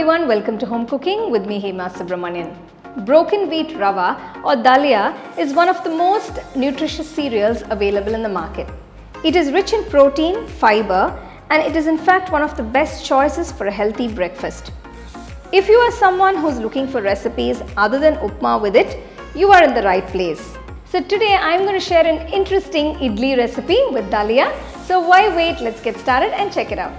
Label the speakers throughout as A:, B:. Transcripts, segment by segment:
A: everyone, welcome to Home Cooking with me Hema Subramanian. Broken wheat rava or Dhaliya is one of the most nutritious cereals available in the market. It is rich in protein, fiber, and it is in fact one of the best choices for a healthy breakfast. If you are someone who's looking for recipes other than upma with it, you are in the right place. So today I'm going to share an interesting idli recipe with Dhaliya. So why wait, let's get started and check it out.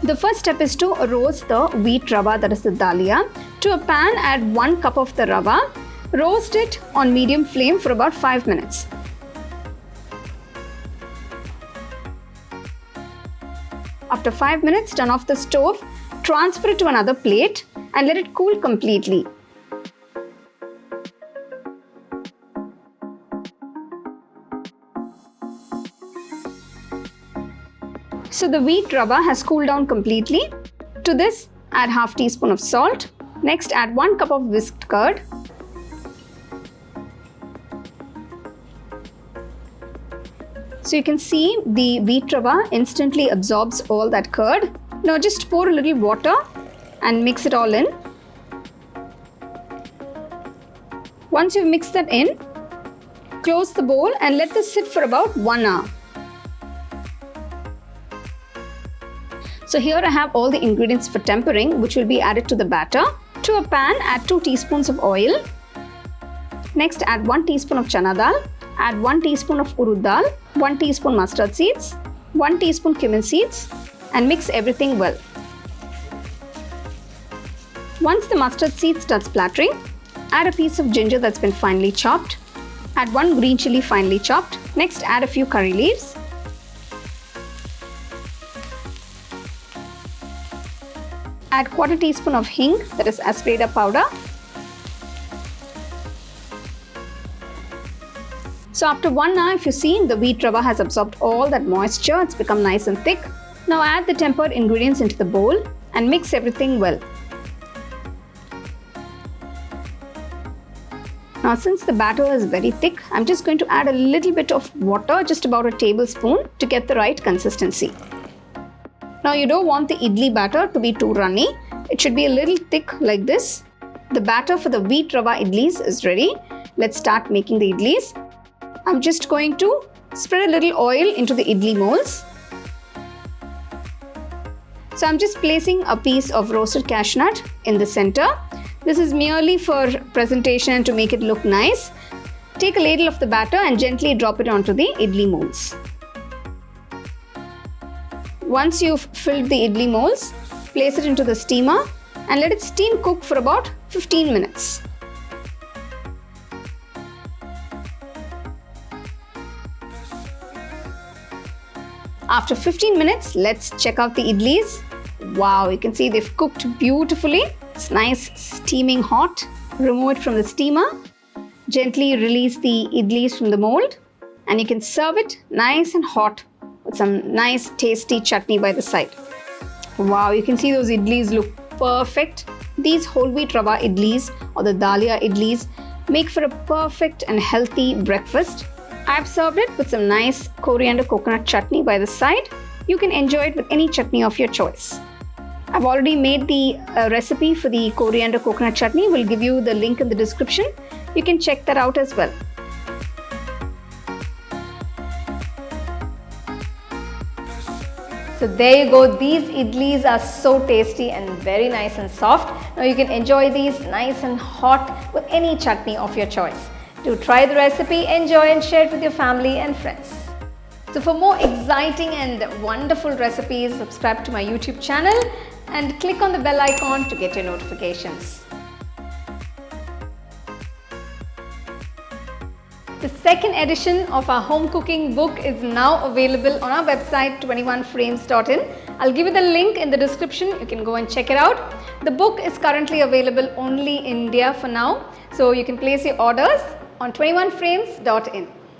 A: The first step is to roast the wheat rava, that is the Dhaliya. To a pan, add 1 cup of the rava. Roast it on medium flame for about 5 minutes. After 5 minutes, turn off the stove, transfer it to another plate and let it cool completely. So the wheat rava has cooled down completely. To this, add half teaspoon of salt. Next, add 1 cup of whisked curd. So you can see the wheat rava instantly absorbs all that curd. Now just pour a little water and mix it all in. Once you've mixed that in, close the bowl and let this sit for about 1 hour. So here I have all the ingredients for tempering, which will be added to the batter. To a pan, add 2 teaspoons of oil. Next, add 1 teaspoon of Chana Dal. Add 1 teaspoon of Urad Dal, 1 teaspoon mustard seeds, 1 teaspoon Cumin Seeds, and mix everything well. Once the mustard seed starts splattering, add a piece of ginger that's been finely chopped. Add 1 green chilli finely chopped. Next, add a few curry leaves. Add 1/4 teaspoon of Hing, that is asparagus powder. So after 1 hour, if you see, the wheat rava has absorbed all that moisture, it's become nice and thick. Now add the tempered ingredients into the bowl and mix everything well. Now since the batter is very thick, I'm just going to add a little bit of water, just about a tablespoon, to get the right consistency. Now you don't want the idli batter to be too runny. It should be a little thick like this. The batter for the wheat rava idlis is ready. Let's start making the idlis. I'm just going to spread a little oil into the idli molds. So I'm just placing a piece of roasted cashew nut in the center. This is merely for presentation and to make it look nice. Take a ladle of the batter and gently drop it onto the idli molds. Once you've filled the idli molds, place it into the steamer and let it steam cook for about 15 minutes. After 15 minutes, let's check out the idlis. Wow, you can see they've cooked beautifully. It's nice, steaming hot. Remove it from the steamer. Gently release the idlis from the mold and you can serve it nice and hot with some nice tasty chutney by the side. Wow, you can see those idlis look perfect. These whole wheat rava idlis or the Dhaliya idlis make for a perfect and healthy breakfast. I've served it with some nice coriander coconut chutney by the side. You can enjoy it with any chutney of your choice. I've already made the recipe for the coriander coconut chutney. We'll give you the link in the description. You can check that out as well. So there you go, these idlis are so tasty and very nice and soft. Now you can enjoy these nice and hot with any chutney of your choice. Do try the recipe, enjoy and share it with your family and friends. So for more exciting and wonderful recipes, subscribe to my YouTube channel and click on the bell icon to get your notifications. The second edition of our home cooking book is now available on our website 21frames.in. I'll give you the link in the description. You can go and check it out. The book is currently available only in India for now, so you can place your orders on 21frames.in.